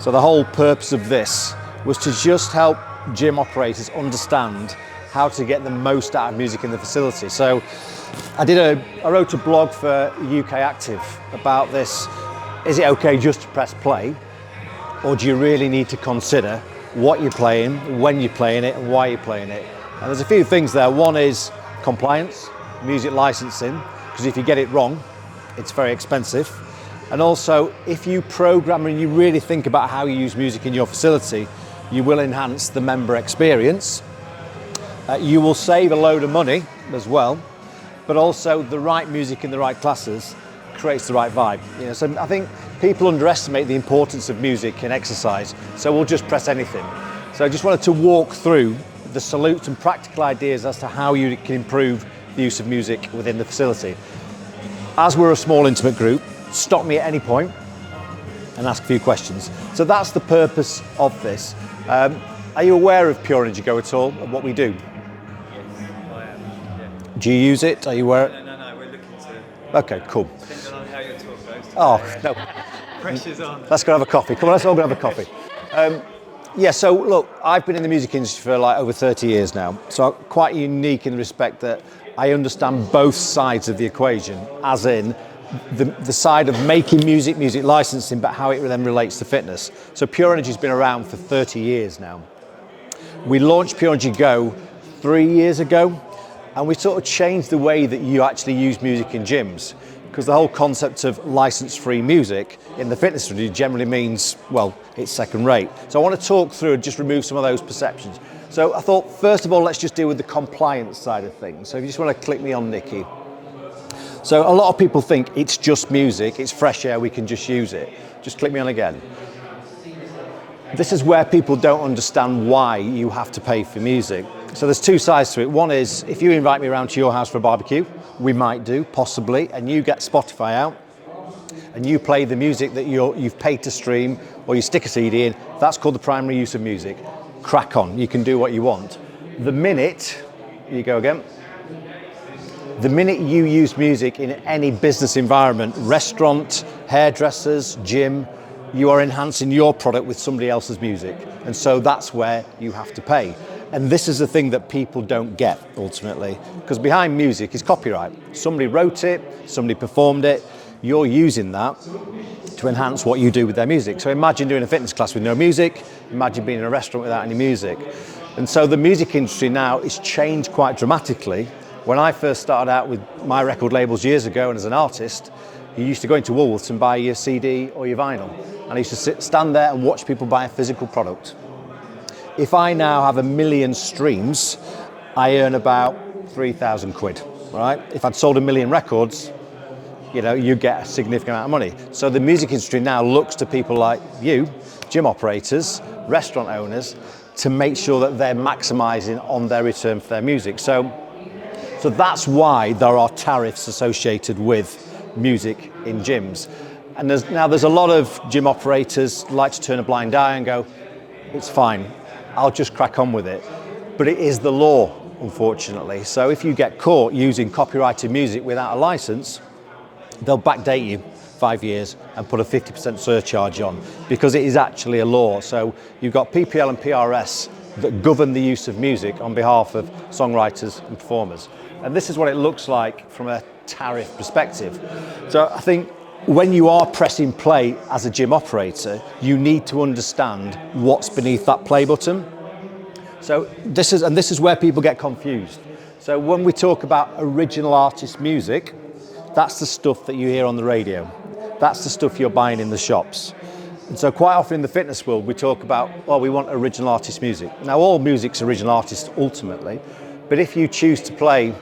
So the whole purpose of this was to just help gym operators understand how to get the most out of music in the facility. So I wrote a blog for UK Active about this. Is it okay just to press play? Or do you really need to consider what you're playing, when you're playing it, and why you're playing it? And there's a few things there. One is compliance, music licensing, because if you get it wrong, it's very expensive. And also, if you program and you really think about how you use music in your facility, you will enhance the member experience. You will save a load of money as well, but also the right music in the right classes creates the right vibe. You know, so I think people underestimate the importance of music in exercise, so we'll just press anything. So I just wanted to walk through the salutes and practical ideas as to how you can improve the use of music within the facility. As we're a small intimate group, stop me at any point and ask a few questions. So that's the purpose of this. Are you aware of Pure Energy Go at all, and what we do? Yes, I am. Yeah. Do you use it? Are you aware? No, we're looking to... Okay, cool. Depending on how your talk goes. Oh, no. Pressure's on. Let's go have a coffee. Come on, let's all go have a coffee. Yeah, so look, I've been in the music industry for like over 30 years now. So I'm quite unique in the respect that I understand both sides of the equation, as in the side of making music, music licensing, but how it then relates to fitness. So Pure Energy's been around for 30 years now. We launched Pure Energy Go 3 years ago, and we sort of changed the way that you actually use music in gyms, because the whole concept of license-free music in the fitness industry generally means, well, it's second rate. So I want to talk through and just remove some of those perceptions. So I thought, first of all, let's just deal with the compliance side of things. So if you just want to click me on Nikki. So a lot of people think it's just music, it's fresh air, we can just use it. Just click me on again. This is where people don't understand why you have to pay for music. So there's two sides to it. One is, if you invite me around to your house for a barbecue, we might do, possibly, and you get Spotify out, and you play the music that you've paid to stream, or you stick a CD in, that's called the primary use of music. Crack on, you can do what you want. The minute, you go again, the minute you use music in any business environment, restaurant, hairdressers, gym, you are enhancing your product with somebody else's music. And so that's where you have to pay. And this is the thing that people don't get ultimately, because behind music is copyright. Somebody wrote it, somebody performed it, you're using that to enhance what you do with their music. So imagine doing a fitness class with no music, imagine being in a restaurant without any music. And so the music industry now is changed quite dramatically. When I first started out with my record labels years ago and as an artist, you used to go into Woolworths and buy your CD or your vinyl. And I used to stand there and watch people buy a physical product. If I now have 1 million streams, I earn about 3,000 quid, right? If I'd sold 1 million records, you know, you get a significant amount of money. So the music industry now looks to people like you, gym operators, restaurant owners, to make sure that they're maximizing on their return for their music. So that's why there are tariffs associated with music in gyms. And there's a lot of gym operators like to turn a blind eye and go, it's fine, I'll just crack on with it. But it is the law, unfortunately. So if you get caught using copyrighted music without a license, they'll backdate you 5 years and put a 50% surcharge on, because it is actually a law. So you've got PPL and PRS that govern the use of music on behalf of songwriters and performers. And this is what it looks like from a tariff perspective. So I think when you are pressing play as a gym operator, you need to understand what's beneath that play button. So this is where people get confused. So when we talk about original artist music, that's the stuff that you hear on the radio. That's the stuff you're buying in the shops. And so quite often in the fitness world, we talk about, well, we want original artist music. Now, all music's original artist ultimately, but if you choose to play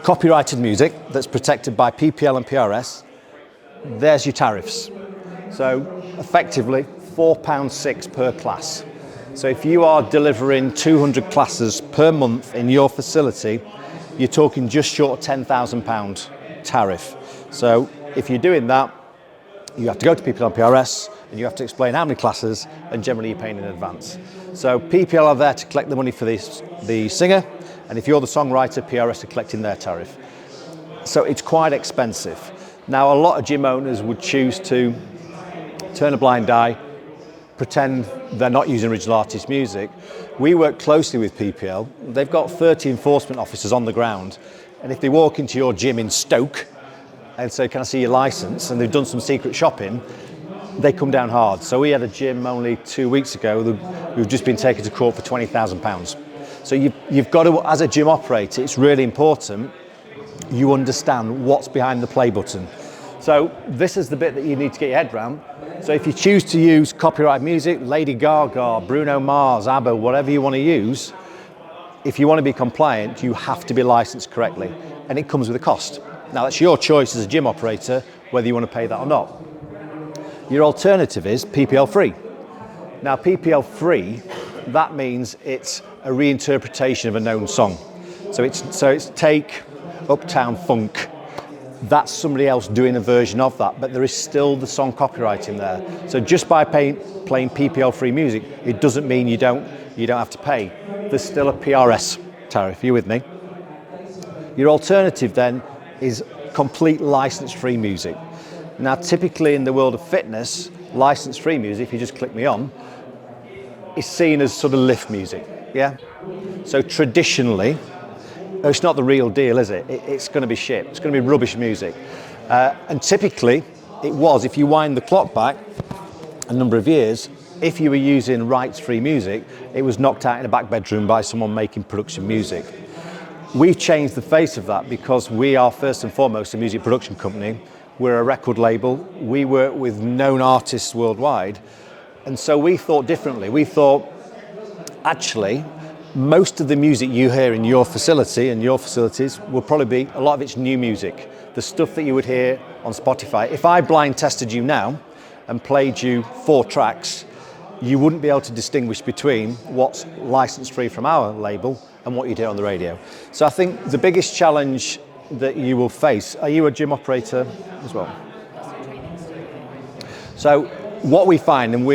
copyrighted music that's protected by PPL and PRS, there's your tariffs. So effectively, £4.6 per class. So if you are delivering 200 classes per month in your facility, you're talking just short of £10,000 tariff. So if you're doing that, you have to go to PPL and PRS and you have to explain how many classes, and generally you're paying in advance. So PPL are there to collect the money for the singer, and if you're the songwriter, PRS are collecting their tariff. So it's quite expensive. Now, a lot of gym owners would choose to turn a blind eye, pretend they're not using original artist music. We work closely with PPL. They've got 30 enforcement officers on the ground, and if they walk into your gym in Stoke and say, can I see your license, and they've done some secret shopping, they come down hard. So we had a gym only 2 weeks ago who've just been taken to court for £20,000. So you've got to, as a gym operator, it's really important you understand what's behind the play button. So this is the bit that you need to get your head around. So if you choose to use copyright music, Lady Gaga, Bruno Mars, ABBA, whatever you want to use, if you want to be compliant, you have to be licensed correctly, and it comes with a cost. Now that's your choice as a gym operator, whether you want to pay that or not. Your alternative is PPL free. Now PPL free, that means it's a reinterpretation of a known song. So it's take Uptown Funk. That's somebody else doing a version of that, but there is still the song copyright in there. So just by playing PPL free music, it doesn't mean you don't have to pay. There's still a PRS tariff. Are you with me? Your alternative then is complete license free music. Now typically in the world of fitness, license free music, if you just click me on, is seen as sort of lift music. Yeah. So traditionally, it's not the real deal, is it? It's going to be shit. It's going to be rubbish music. And typically, it was, if you wind the clock back a number of years, if you were using rights-free music, it was knocked out in a back bedroom by someone making production music. We've changed the face of that because we are first and foremost a music production company. We're a record label. We work with known artists worldwide. And so we thought differently. We thought, actually, most of the music you hear in your facility and your facilities will probably be, a lot of it's new music. The stuff that you would hear on Spotify. If I blind tested you now and played you 4 tracks, you wouldn't be able to distinguish between what's licensed free from our label and what you hear on the radio. So I think the biggest challenge that you will face, are you a gym operator as well? So what we find, and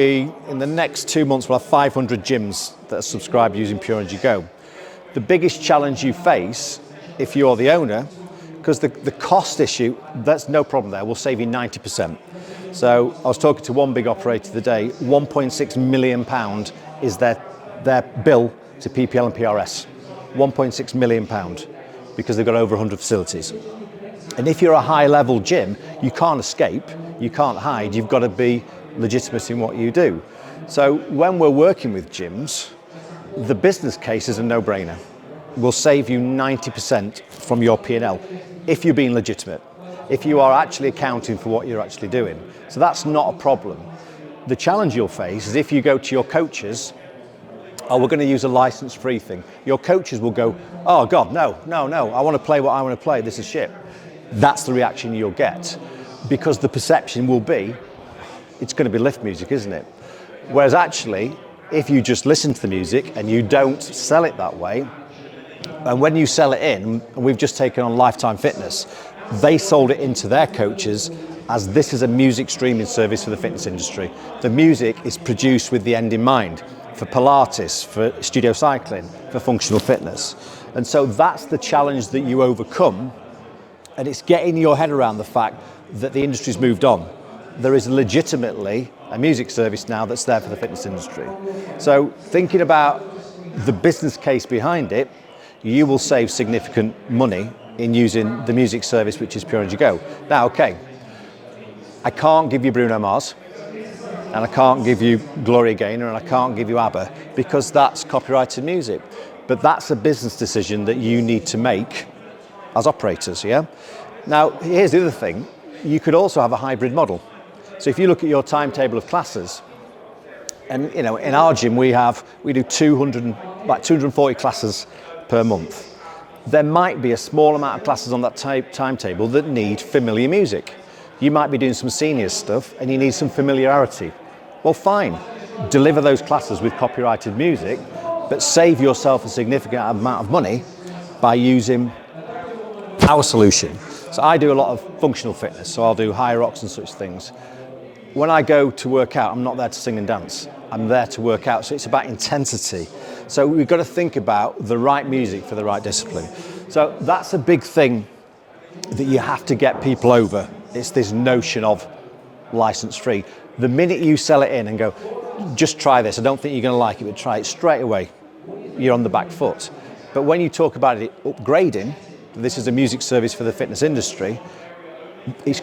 in the next 2 months, we'll have 500 gyms that are subscribed using Pure Energy Go. The biggest challenge you face, if you're the owner, because the cost issue, that's no problem there, we'll save you 90%. So I was talking to one big operator today, £1.6 million is their bill to PPL and PRS. £1.6 million, because they've got over 100 facilities. And if you're a high-level gym, you can't escape, you can't hide, you've got to be legitimate in what you do. So when we're working with gyms, the business case is a no-brainer. We'll save you 90% from your P&L if you're being legitimate, if you are actually accounting for what you're actually doing. So that's not a problem. The challenge you'll face is if you go to your coaches, oh, we're going to use a license-free thing. Your coaches will go, oh God, no, I want to play what I want to play, this is shit. That's the reaction you'll get, because the perception will be, it's going to be lift music, isn't it? Whereas actually, if you just listen to the music and you don't sell it that way, and when you sell it in, and we've just taken on Lifetime Fitness, they sold it into their coaches as this is a music streaming service for the fitness industry. The music is produced with the end in mind, for Pilates, for studio cycling, for functional fitness. And so that's the challenge that you overcome, and it's getting your head around the fact that the industry's moved on. There is legitimately a music service now that's there for the fitness industry. So thinking about the business case behind it, you will save significant money in using the music service, which is Pure Energy Go. Now, okay, I can't give you Bruno Mars, and I can't give you Gloria Gaynor, and I can't give you ABBA, because that's copyrighted music. But that's a business decision that you need to make as operators, yeah? Now, here's the other thing. You could also have a hybrid model. So if you look at your timetable of classes, and in our gym we do 240 classes per month. There might be a small amount of classes on that timetable that need familiar music. You might be doing some senior stuff and you need some familiarity. Well, fine, deliver those classes with copyrighted music, but save yourself a significant amount of money by using our solution. So I do a lot of functional fitness, so I'll do Hyrox and such things. When I go to work out, I'm not there to sing and dance. I'm there to work out, so it's about intensity. So we've got to think about the right music for the right discipline. So that's a big thing that you have to get people over. It's this notion of license free. The minute you sell it in and go, just try this, I don't think you're going to like it, but try it, straight away, you're on the back foot. But when you talk about it upgrading, this is a music service for the fitness industry,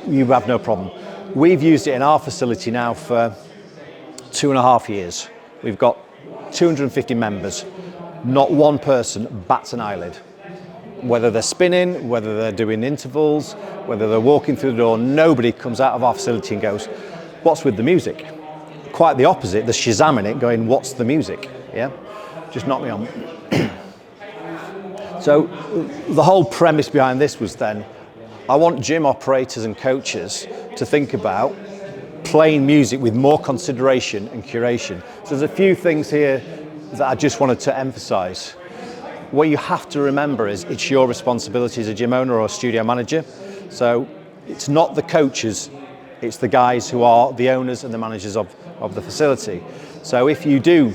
you have no problem. We've used it in our facility now for 2.5 years. We've got 250 members. Not one person bats an eyelid. Whether they're spinning, whether they're doing intervals, whether they're walking through the door, nobody comes out of our facility and goes, what's with the music? Quite the opposite, they're shazamming it, going, what's the music? Yeah, just knock me on. So the whole premise behind this was then, I want gym operators and coaches to think about playing music with more consideration and curation. So there's a few things here that I just wanted to emphasize. What you have to remember is it's your responsibility as a gym owner or a studio manager. So it's not the coaches, it's the guys who are the owners and the managers of the facility. So if you do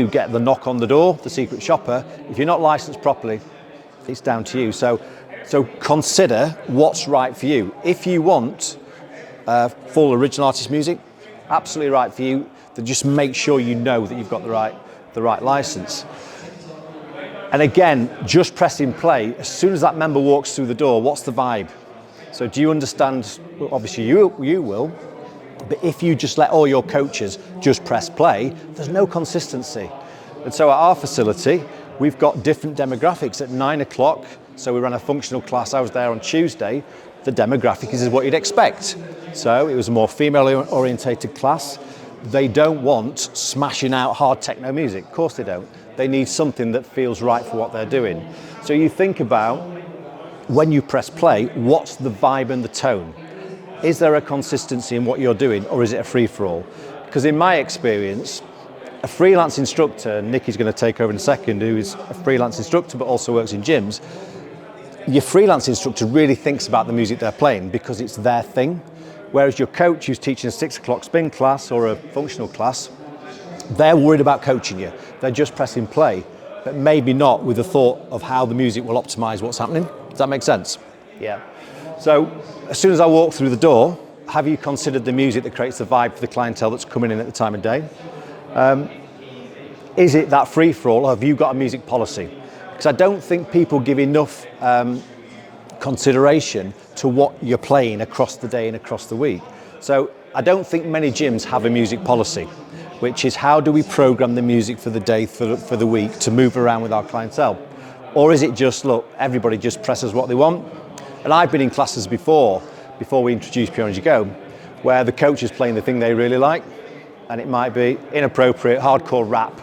get the knock on the door, the secret shopper, if you're not licensed properly, it's down to you. So consider what's right for you. If you want full original artist music, absolutely right for you. Then just make sure you know that you've got the right license. And again, just pressing play, as soon as that member walks through the door, what's the vibe? So do you understand? Well, obviously you will, but if you just let all your coaches just press play, there's no consistency. And so at our facility, we've got different demographics at 9 o'clock. So we ran a functional class, I was there on Tuesday. The demographic is what you'd expect. So it was a more female orientated class. They don't want smashing out hard techno music. Of course they don't. They need something that feels right for what they're doing. So you think about, when you press play, what's the vibe and the tone? Is there a consistency in what you're doing, or is it a free-for-all? Because in my experience, a freelance instructor, Nickie's going to take over in a second, who is a freelance instructor but also works in gyms, your freelance instructor really thinks about the music they're playing because it's their thing. Whereas your coach who's teaching a 6 o'clock spin class or a functional class, they're worried about coaching you. They're just pressing play, but maybe not with the thought of how the music will optimize what's happening. Does that make sense? Yeah. So as soon as I walk through the door, have you considered the music that creates the vibe for the clientele that's coming in at the time of day? Is it that free-for-all, or have you got a music policy? Because I don't think people give enough consideration to what you're playing across the day and across the week. So I don't think many gyms have a music policy, which is how do we program the music for the day, for the week, to move around with our clientele? Or is it just, look, everybody just presses what they want? And I've been in classes before we introduced Pure Energy Go, where the coach is playing the thing they really like, and it might be inappropriate, hardcore rap,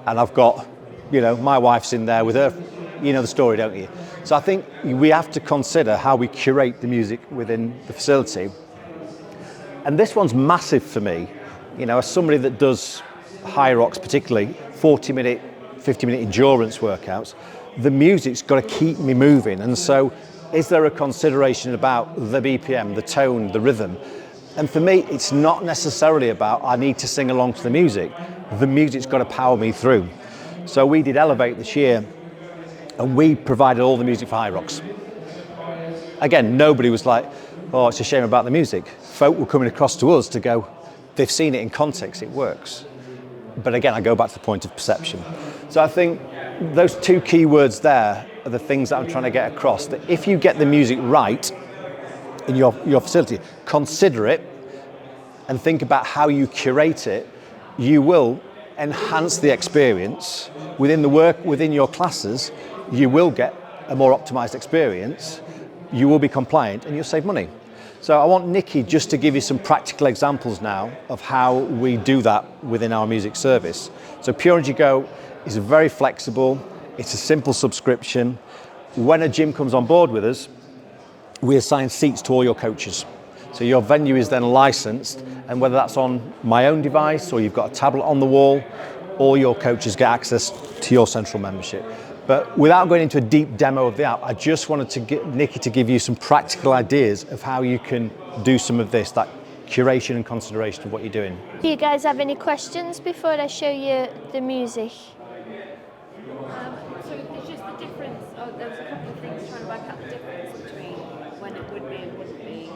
and I've got, my wife's in there with her, you know the story, don't you? So I think we have to consider how we curate the music within the facility. And this one's massive for me, as somebody that does Hyrox particularly, 40-minute, 50-minute endurance workouts, the music's got to keep me moving. And so is there a consideration about the BPM, the tone, the rhythm? And for me, it's not necessarily about I need to sing along to the music. The music's got to power me through. So we did Elevate this year, and we provided all the music for Hyrox. Again, nobody was like, oh, it's a shame about the music. Folk were coming across to us to go, they've seen it in context, it works. But again, I go back to the point of perception. So I think those two key words there are the things that I'm trying to get across, that if you get the music right in your facility, consider it and think about how you curate it, you will enhance the experience within the work, within your classes. You will get a more optimized experience, you will be compliant, and you'll save money. So I want Nikkie just to give you some practical examples now of how we do that within our music service. So Pure Energy Go is very flexible, it's a simple subscription. When a gym comes on board with us, we assign seats to all your coaches. So your venue is then licensed, and whether that's on my own device or you've got a tablet on the wall, all your coaches get access to your central membership. But without going into a deep demo of the app, I just wanted to get Nikkie to give you some practical ideas of how you can do some of this, that curation and consideration of what you're doing. Do you guys have any questions before I show you the music? So it's just the difference, there was a couple of things trying to work out the difference between when it would be and wouldn't be.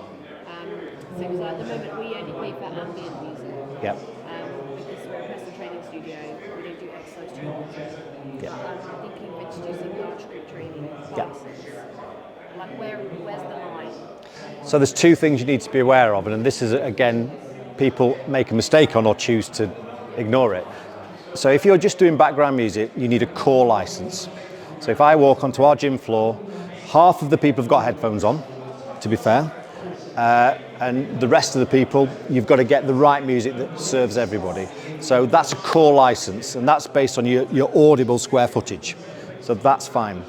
So, because at the moment we only pay for ambient music. Yep. Because we're a personal training studio, we don't do exercise training. Yeah. But I'm thinking of introducing large group training Yeah. classes. Like where's the line? So there's two things you need to be aware of, and this is, again, people make a mistake on or choose to ignore it. So if you're just doing background music, you need a core license. So if I walk onto our gym floor, half of the people have got headphones on, to be fair, and the rest of the people, you've got to get the right music that serves everybody. So that's a core license, and that's based on your audible square footage. So that's fine.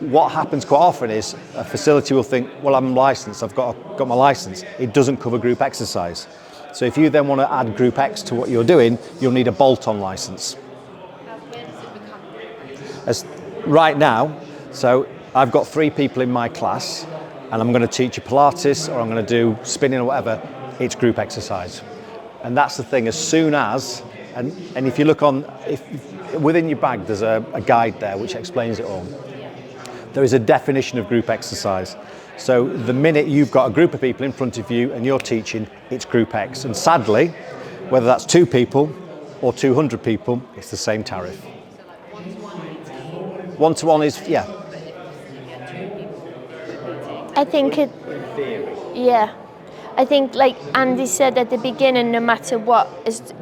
What happens quite often is a facility will think, well, I'm licensed, I've got my license. It doesn't cover group exercise. So if you then want to add group X to what you're doing, you'll need a bolt-on license. Where does it become group? As right now, so I've got 3 people in my class, and I'm going to teach you Pilates or I'm going to do spinning or whatever. It's group exercise, and that's the thing. As soon as, and if you look on, if within your bag, there's a guide there which explains it all. There is a definition of group exercise. So the minute you've got a group of people in front of you and you're teaching, it's group X. And sadly, whether that's 2 people or 200 people, it's the same tariff. So like one-to-one PT. One-to-one is, yeah. But if you get 2 people repeating. I think it, yeah. I think, like Andy said at the beginning, no matter what,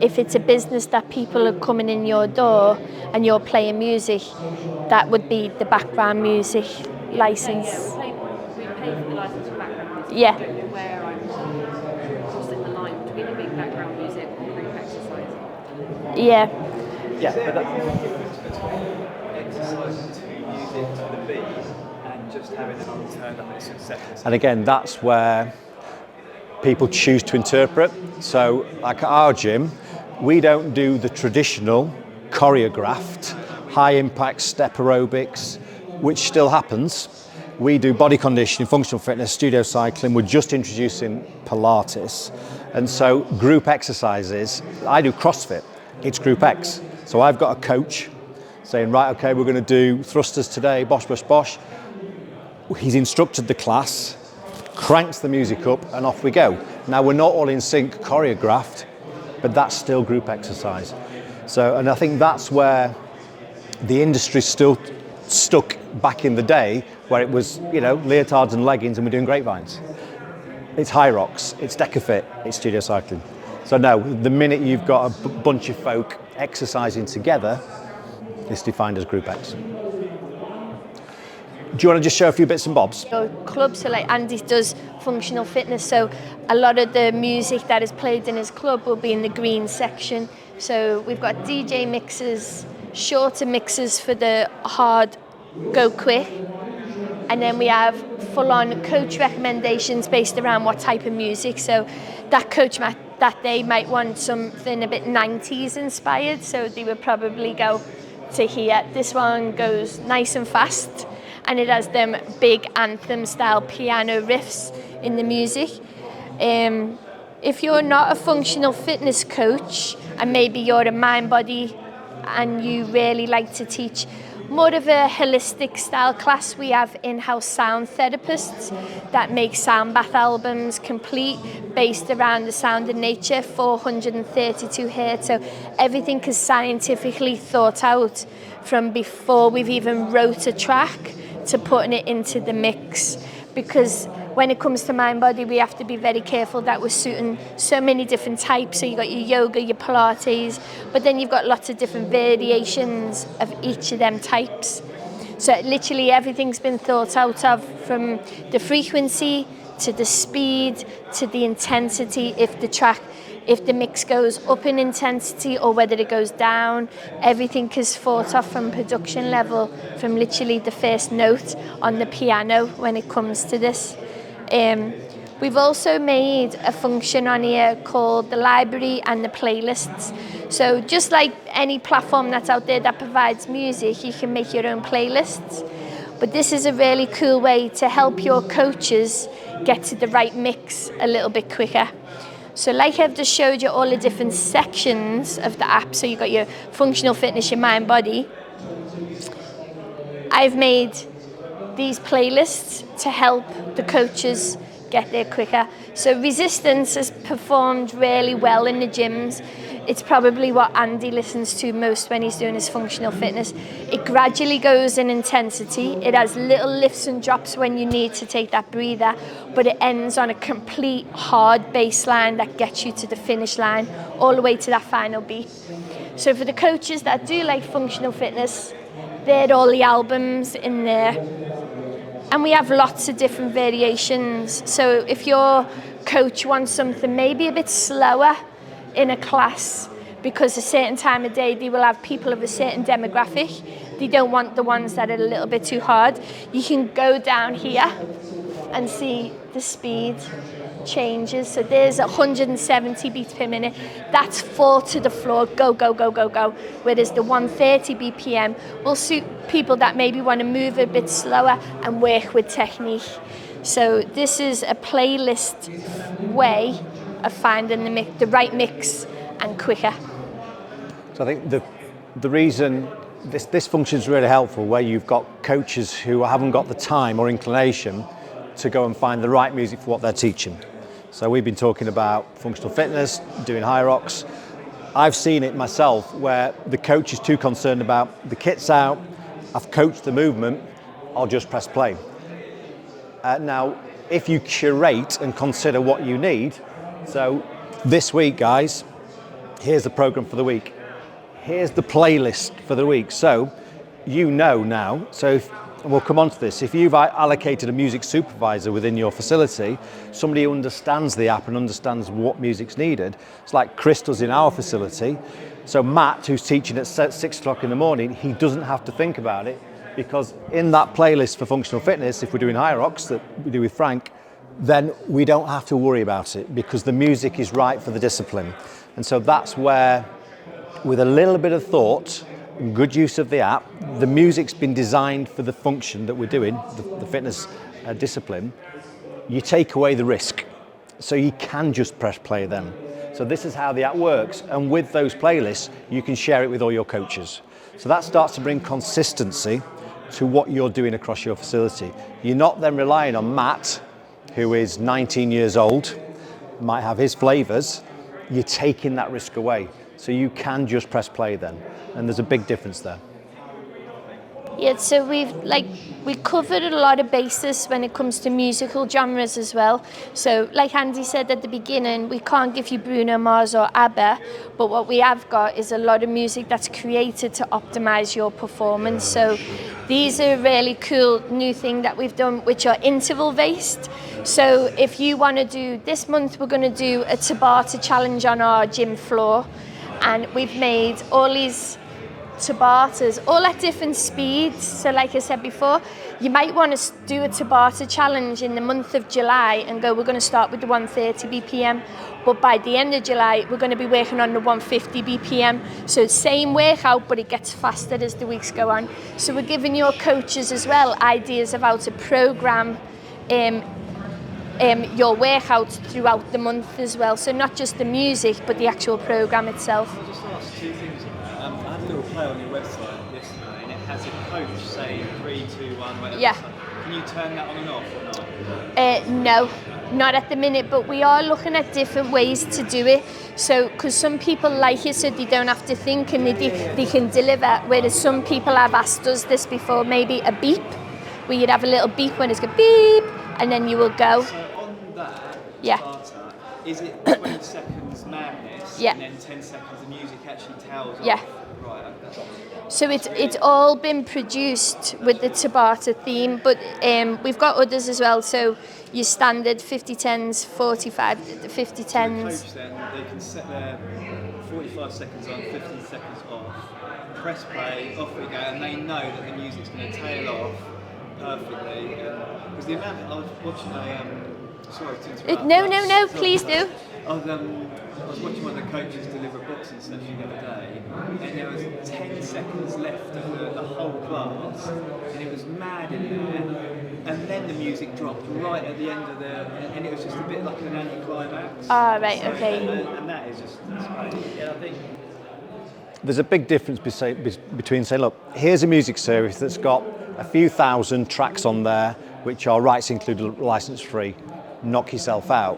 if it's a business that people are coming in your door and you're playing music, that would be the background music license. Yeah, we pay for the license for background music. Yeah. I don't know where I'm crossing the line between a big background music and group exercise. Yeah. Yeah, Is there a difference between exercising to music to the beat and just having an alternate and success? and again, that's where people choose to interpret. So like at our gym, we don't do the traditional choreographed high impact step aerobics, which still happens. We do body conditioning, functional fitness, studio cycling. We're just introducing Pilates. And so group exercises, I do CrossFit, it's group X. So I've got a coach saying, right, okay, we're going to do thrusters today, bosh, bosh, bosh. He's instructed the class, cranks the music up, and off we go. Now, we're not all in sync choreographed, but that's still group exercise. So, and I think that's where the industry's still stuck back in the day, where it was, leotards and leggings and we're doing grapevines. It's Hyrox, it's Decafit, it's studio cycling. So no, the minute you've got a bunch of folk exercising together, it's defined as group X. Do you want to just show a few bits and bobs? So clubs, so like Andy does functional fitness, so a lot of the music that is played in his club will be in the green section. So we've got DJ mixes, shorter mixes for the hard, go quick, and then we have full-on coach recommendations based around what type of music. So that coach that day might want something a bit 90s inspired, so they would probably go to here. This one goes nice and fast, and it has them big anthem style piano riffs in the music. If you're not a functional fitness coach and maybe you're a mind body and you really like to teach more of a holistic style class, we have in-house sound therapists that make sound bath albums complete based around the sound of nature, 432 hertz. So everything is scientifically thought out from before we've even wrote a track to putting it into the mix, because when it comes to mind body, we have to be very careful that we're suiting so many different types. So you've got your yoga, your Pilates, but then you've got lots of different variations of each of them types. So literally everything's been thought out of, from the frequency to the speed to the intensity, if the mix goes up in intensity or whether it goes down. Everything is thought of from production level, from literally the first note on the piano when it comes to this. We've also made a function on here called the library and the playlists. So just like any platform that's out there that provides music, you can make your own playlists. But this is a really cool way to help your coaches get to the right mix a little bit quicker. So like I've just showed you all the different sections of the app. So you've got your functional fitness, your mind, body. I've made these playlists to help the coaches get there quicker. So resistance has performed really well in the gyms. It's probably what Andy listens to most when he's doing his functional fitness. It gradually goes in intensity. It has little lifts and drops when you need to take that breather, but it ends on a complete hard baseline that gets you to the finish line, all the way to that final beat. So for the coaches that do like functional fitness, they're all the albums in there. And we have lots of different variations. So if your coach wants something maybe a bit slower in a class, because a certain time of day they will have people of a certain demographic, they don't want the ones that are a little bit too hard, you can go down here and see the speed changes. So there's 170 beats per minute. That's 4 to the floor, go, go, go, go, go. Whereas the 130 BPM will suit people that maybe want to move a bit slower and work with technique. So this is a playlist way of finding the right mix and quicker. So I think the reason this function is really helpful, where you've got coaches who haven't got the time or inclination to go and find the right music for what they're teaching. So we've been talking about functional fitness, doing Hyrox. I've seen it myself where the coach is too concerned about the kit's out, I've coached the movement, I'll just press play. Now, if you curate and consider what you need, so this week, guys, here's the program for the week. Here's the playlist for the week. So you know now, and we'll come on to this, if you've allocated a music supervisor within your facility, somebody who understands the app and understands what music's needed, it's like Chris does in our facility. So Matt, who's teaching at 6 o'clock in the morning, he doesn't have to think about it, because in that playlist for functional fitness, if we're doing Hyrox that we do with Frank, then we don't have to worry about it because the music is right for the discipline. And so that's where, with a little bit of thought, good use of the app, the music's been designed for the function that we're doing, the fitness discipline. You take away the risk, so you can just press play then. So this is how the app works, and with those playlists you can share it with all your coaches. So that starts to bring consistency to what you're doing across your facility. You're not then relying on Matt, who is 19 years old, might have his flavours. You're taking that risk away, so you can just press play then. And there's a big difference there. Yeah, so we covered a lot of bases when it comes to musical genres as well. So like Andy said at the beginning, we can't give you Bruno Mars or ABBA, but what we have got is a lot of music that's created to optimize your performance. So these are a really cool new thing that we've done, which are interval based. So if you want to do, this month we're going to do a Tabata challenge on our gym floor, and we've made all these Tabatas, all at different speeds. So like I said before, you might want to do a Tabata challenge in the month of July and go, we're going to start with the 130 BPM, but by the end of July, we're going to be working on the 150 BPM. So same workout, but it gets faster as the weeks go on. So we're giving your coaches as well ideas of how to program your workouts throughout the month as well. So not just the music, but the actual program itself. I'll just ask two things. I had a little play on your website yesterday, and it has a coach saying 3, 2, 1, whatever. Yeah. Can you turn that on and off or not? No, not at the minute, but we are looking at different ways to do it. So, because some people like it so they don't have to think and they can deliver, whereas some people have asked us this before, maybe a beep, where you'd have a little beep when it's going beep, and then you will go. So on that, Yeah. starter, is it 20 seconds madness, Yeah. and then 10 seconds the music actually tails Yeah. off? Right, okay. So it's all been produced with the Tabata theme, but we've got others as well. So your standard 50-10s, 45, 50-10s. Coach then, they can set their 45 seconds on, 15 seconds off, press play, off we go, and they know that the music's going to tail off perfectly. Because the amount I was watching sorry to interrupt. No, please do. I was watching one of the coaches deliver a boxing session the other day, and there was 10 seconds left of the whole class, and it was mad in there, and then the music dropped right at the end of and it was just a bit like an anticlimax. Ah, right, okay. And that is just, that's great. Yeah, I think. There's a big difference between saying, look, here's a music service that's got a few thousand tracks on there, which are rights included, license free. knock yourself out.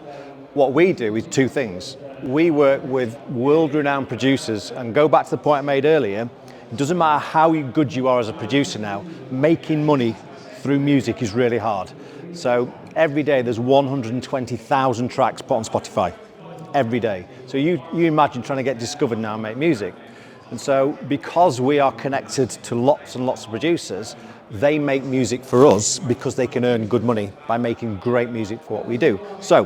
What we do is two things. We work with world-renowned producers, and go back to the point I made earlier, it doesn't matter how good you are as a producer now, making money through music is really hard. So every day there's 120,000 tracks put on Spotify, every day. So you imagine trying to get discovered now and make music. And so because we are connected to lots and lots of producers, they make music for us because they can earn good money by making great music for what we do. So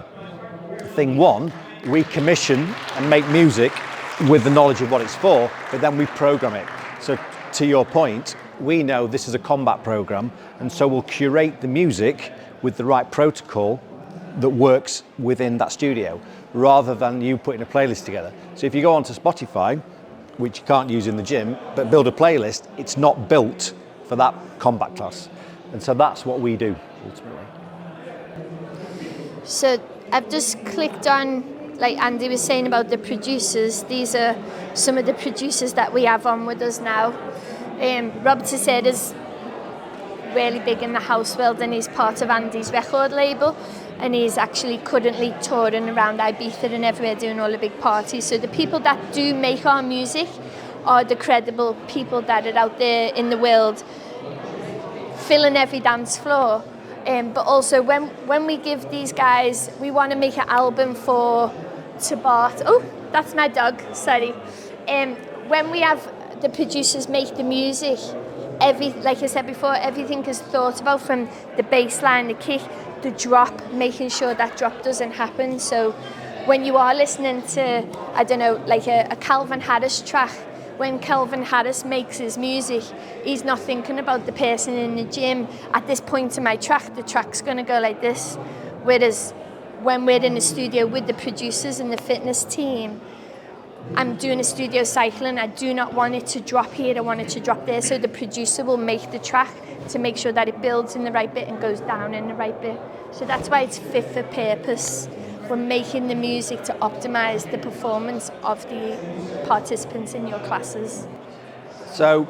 thing one, we commission and make music with the knowledge of what it's for, but then we program it. So to your point, we know this is a combat program, and so we'll curate the music with the right protocol that works within that studio, rather than you putting a playlist together. So if you go onto Spotify, which you can't use in the gym, but build a playlist, it's not built for that combat class. And so that's what we do, ultimately. So I've just clicked on, like Andy was saying about the producers. These are some of the producers that we have on with us now. Rob Tissett is really big in the house world, and he's part of Andy's record label, and he's actually currently touring around Ibiza and everywhere doing all the big parties. So the people that do make our music are the credible people that are out there in the world filling every dance floor. But also when we give these guys, we want to make an album for Tabat. Oh, that's my dog, sorry. When we have the producers make the music, like I said before, everything is thought about, from the bass line, the kick, the drop, making sure that drop doesn't happen. So when you are listening to, I don't know, like a Calvin Harris track, when Calvin Harris makes his music, he's not thinking about the person in the gym. At this point in my track, the track's going to go like this. Whereas when we're in the studio with the producers and the fitness team, I'm doing a studio cycle and I do not want it to drop here, I want it to drop there. So the producer will make the track to make sure that it builds in the right bit and goes down in the right bit. So that's why it's fit for purpose. We're making the music to optimize the performance of the participants in your classes. So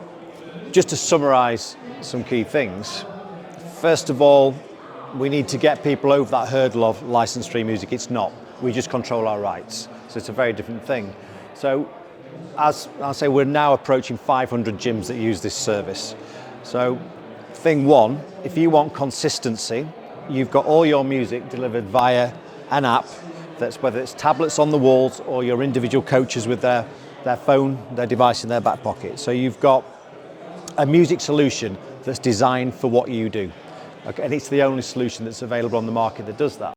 just to summarize some key things, first of all, we need to get people over that hurdle of licensed free music. It's not. We just control our rights. So it's a very different thing. So as I say, we're now approaching 500 gyms that use this service. So thing one, if you want consistency, you've got all your music delivered via an app, that's whether it's tablets on the walls or your individual coaches with their phone, their device in their back pocket. So you've got a music solution that's designed for what you do. Okay, and it's the only solution that's available on the market that does that.